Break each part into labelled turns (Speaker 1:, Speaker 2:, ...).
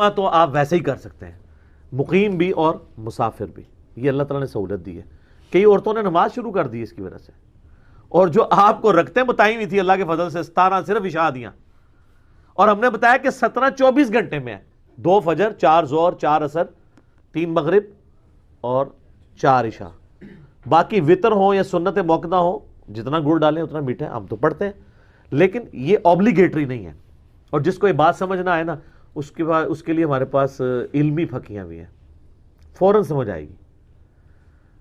Speaker 1: جمع تو آپ ویسے ہی کر سکتے ہیں، مقیم بھی اور مسافر بھی، یہ اللہ تعالیٰ نے سہولت دی ہے. کئی عورتوں نے نماز شروع کر دی اس کی وجہ سے، اور جو آپ کو رکھتے بتائی ہوئی تھی اللہ کے فضل سے 17 صرف عشاء دیاں، اور ہم نے بتایا کہ 17 24 گھنٹے میں ہے، 2 فجر، 4 ظہر، 4 عصر، 3 مغرب اور 4 عشاء. باقی وطر ہو یا سنت موقدہ ہو، جتنا گڑ ڈالیں اتنا میٹھا ہے، ہم تو پڑھتے ہیں، لیکن یہ اوبلیگیٹری نہیں ہے. اور جس کو یہ بات سمجھنا ہے نا، اس کے لیے ہمارے پاس علمی پھکیاں بھی ہیں، فوراً سمجھ آئے گی.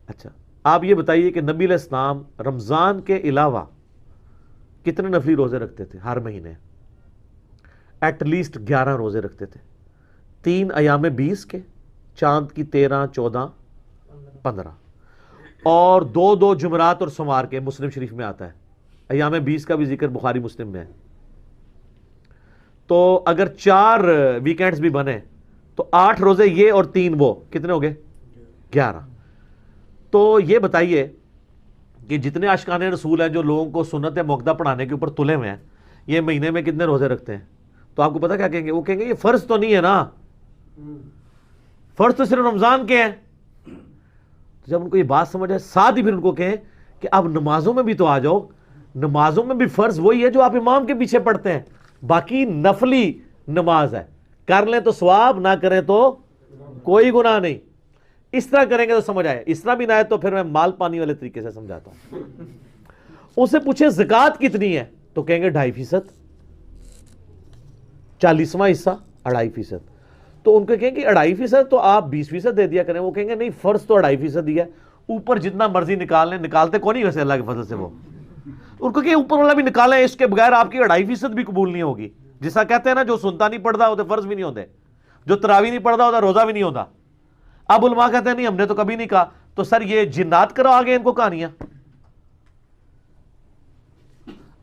Speaker 1: اچھا آپ یہ بتائیے کہ نبی علیہ السلام رمضان کے علاوہ کتنے نفلی روزے رکھتے تھے ہر مہینے؟ ایٹ لیسٹ 11 روزے رکھتے تھے، 3 ایام 20 کے، چاند کی 13، 14، 15، اور 2 جمعرات اور سوار کے. مسلم شریف میں آتا ہے، ایام 20 کا بھی ذکر بخاری مسلم میں ہے. تو اگر 4 ویکینڈز بھی بنے تو 8 روزے یہ اور 3 وہ، کتنے ہو گئے؟ 11. تو یہ بتائیے کہ جتنے عاشقان رسول ہیں جو لوگوں کو سنت موقدہ پڑھانے کے اوپر تلے ہوئے ہیں، یہ مہینے میں کتنے روزے رکھتے ہیں؟ تو آپ کو پتا کیا کہیں گے؟ وہ کہیں گے یہ فرض تو نہیں ہے نا، فرض تو صرف رمضان کے ہیں. تو جب ان کو یہ بات سمجھ آئے، ساتھ ہی پھر ان کو کہیں کہ اب نمازوں میں بھی تو آ جاؤ، نمازوں میں بھی فرض وہی ہے جو آپ امام کے پیچھے پڑھتے ہیں، باقی نفلی نماز ہے، کر لیں تو ثواب، نہ کریں تو کوئی گناہ نہیں. اس طرح کریں گے تو سمجھ آئے. اس طرح بھی نہ ہے تو پھر میں مال پانی والے طریقے سے سمجھاتا ہوں. اسے پوچھیں زکوٰۃ کتنی ہے تو کہیں گے 2.5%، 40واں حصہ 2.5%. تو ان کو کہیں گے 2.5% تو آپ 20% دے دیا کریں. وہ کہیں گے نہیں، فرض تو 2.5% ہی ہے، اوپر جتنا مرضی نکال لیں. نکالتے کون نہیں ویسے اللہ کے فضل سے وہ. ان کو کہ اوپر والا بھی نکالیں، اس کے بغیر آپ کی 2.5% بھی قبول نہیں ہوگی. جیسا کہتے ہیں نا، جو سنتا نہیں پڑھتا ہوتے فرض بھی نہیں ہوتے، جو تراویح نہیں پڑھتا ہوتا روزہ بھی نہیں ہوتا. اب علماء کہتے ہیں نہیں ہم نے تو کبھی نہیں کہا. تو سر یہ جنات کرو آگے ان کو کہانیاں،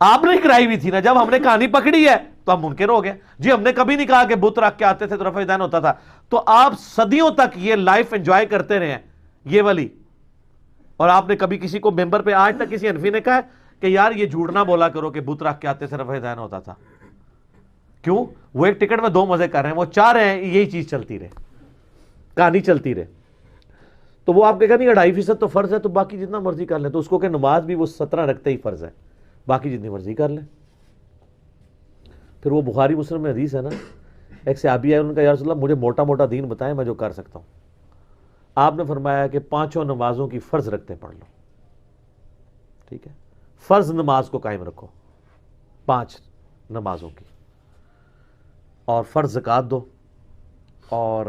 Speaker 1: آپ نے کرائی ہوئی تھی نا. جب ہم نے کہانی پکڑی ہے تو ہم منکر ہو گئے. جی ہم نے کبھی نہیں کہا کہ بت رکھ کے آتے تھے تو رفع دین ہوتا تھا. تو آپ صدیوں تک یہ لائف انجوائے کرتے رہے ہیں یہ والی، اور آپ نے کبھی کسی کو ممبر پہ آج تک کسی حنفی نے کہا کہ یار یہ جھوٹ نہ بولا کرو کہ بت رکھ کے آتے تھے رفع دین ہوتا تھا؟ کیوں؟ وہ ایک ٹکٹ میں 2 مزے کر رہے ہیں، وہ چاہ رہے ہیں یہی چیز چلتی رہے، کہانی چلتی رہے. تو وہ آپ کے کہا نہیں 2.5% تو فرض ہے تو باقی جتنا مرضی کر لیں. تو اس کو کہ نماز بھی وہ 17 رکھتے ہی فرض ہے، باقی جتنی مرضی کر لیں. پھر وہ بخاری مسلم میں حدیث ہے نا، ایک صحابی ہے، انہوں نے کہا یا رسول اللہ مجھے موٹا موٹا دین بتائیں میں جو کر سکتا ہوں. آپ نے فرمایا کہ 5 نمازوں کی فرض رکھتے پڑھ لو. ٹھیک ہے، فرض نماز کو قائم رکھو 5 نمازوں کی، اور فرض زکوٰۃ دو، اور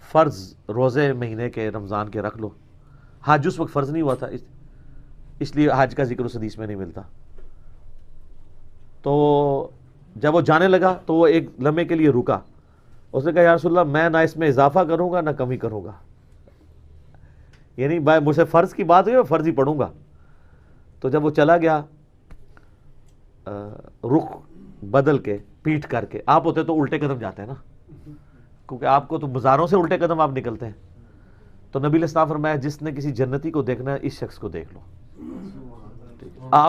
Speaker 1: فرض روزے مہینے کے رمضان کے رکھ لو. حج اس وقت فرض نہیں ہوا تھا، اس لیے حج کا ذکر اس حدیث میں نہیں ملتا. تو جب وہ جانے لگا تو وہ ایک لمحے کے لیے رکا. اس نے کہا یا رسول اللہ میں نہ اس میں اضافہ کروں گا نہ کمی کروں گا، یعنی مجھ سے فرض کی بات ہوئی میں فرض ہی پڑھوں گا. تو جب وہ چلا گیا رخ بدل کے پیٹھ کر کے، آپ ہوتے تو الٹے قدم جاتے ہیں نا، کیونکہ آپ کو تو مزاروں سے الٹے قدم آپ نکلتے ہیں. تو نبی علیہ السلام فرمایا جس نے کسی جنتی کو دیکھنا ہے اس شخص کو دیکھ لو. آپ